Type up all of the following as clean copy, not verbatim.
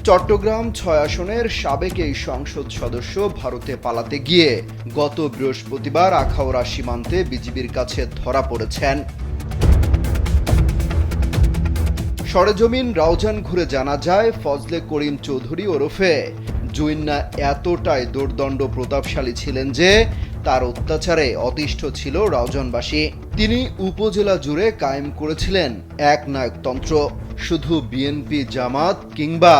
চট্টগ্রাম ৬ আসনের সাবেক এই সংসদ সদস্য ভারতে পালাতে গিয়ে গত বৃহস্পতিবার আখাউড়া সীমান্তে বিজিবির কাছে ধরা পড়েছেন। সরেজমিন রাউজান ঘুরে জানা যায়, ফজলে করিম চৌধুরী ওরফে জুইন্না এতটাই দুর্দণ্ড প্রতাপশালী ছিলেন যে তার অত্যাচারে অতিষ্ঠ ছিল রাউজানবাসী। তিনি উপজেলা জুড়ে কায়েম করেছিলেন এক নায়কতন্ত্র। শুধু বিএনপি, জামাত কিংবা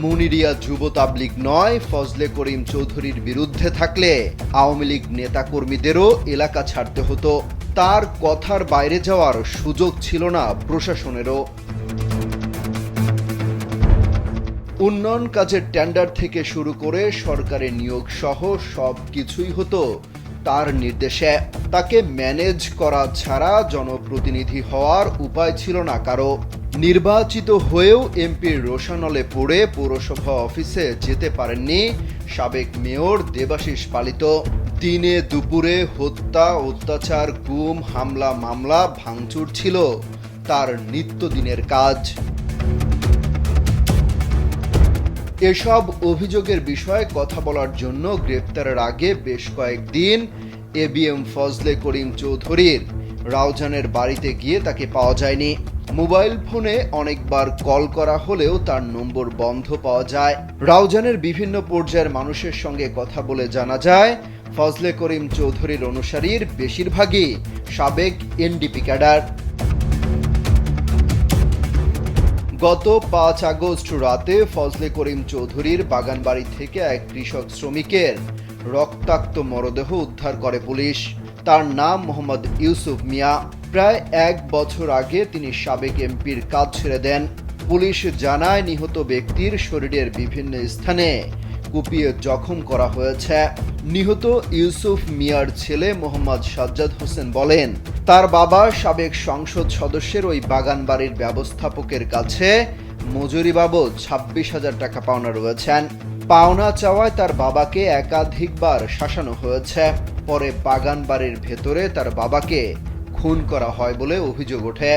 মুনিরিয়া যুব তাবলিগ নয়, ফজলে করিম চৌধুরীর বিরুদ্ধে থাকলে আওয়ামী লীগ নেতাকর্মীদেরও এলাকা ছাড়তে হতো। তার কথার বাইরে যাওয়ার সুযোগ ছিল না প্রশাসনেরও। উন্নয়ন কাজের টেন্ডার থেকে শুরু করে সরকারি নিয়োগ সহ সব কিছুই হতো তার নির্দেশে। তাকে ম্যানেজ করা ছাড়া জনপ্রতিনিধি হওয়ার উপায় ছিল না কারো। নির্বাচিত হয়েও এমপির রোষানলে পড়ে পৌরসভা অফিসে যেতে পারেননি সাবেক মেয়র দেবাশিস পালিত। দিনে দুপুরে হত্যা, অত্যাচার, গুম, হামলা, মামলা, ভাঙচুর ছিল তার নিত্যদিনের কাজ। এসব অভিযোগের বিষয়ে কথা বলার জন্য গ্রেপ্তারের আগে বেশ কয়েকদিন এবিএম ফজলে করিম চৌধুরীর রাউজানের বাড়িতে গিয়ে তাকে পাওয়া যায়নি। মোবাইল ফোনে অনেকবার কল করা হলেও তার নম্বর বন্ধ পাওয়া যায়। রাউজানের বিভিন্ন পর্যায়ের মানুষের সঙ্গে কথা বলে জানা যায়, ফজলে করিম চৌধুরীর অনুসারীর বেশিরভাগই সাবেক এনডিপি ক্যাডার। গত ৫ আগস্ট রাতে ফজলে করিম চৌধুরীর বাগানবাড়ি থেকে এক কৃষক শ্রমিকের রক্তাক্ত মরদেহ উদ্ধার করে পুলিশ। তার নাম মোহাম্মদ ইউসুফ মিয়া। প্রায় ১ বছর আগে তিনি সাবেক এমপির কাজ ছেড়ে দেন। পুলিশ জানায়, নিহত ব্যক্তির শরীরের বিভিন্ন স্থানে কুপিয়ে জখম করা হয়েছে। নিহত ইউসুফ মিয়ার ছেলে মোহাম্মদ সাজ্জাদ হোসেন বলেন, তার বাবা সাবেক সংসদ সদস্যের ওই বাগান বাড়ির ব্যবস্থাপকের কাছে মজুরি বাবদ ২৬,০০০ টাকা পাওনা রয়েছেন। পাওনা চাওয়ায় তার বাবাকে একাধিকবার শাসানো হয়েছে। পরে বাগান বাড়ির ভেতরে তার বাবাকে খুন করা হয় বলে অভিযোগ ওঠে।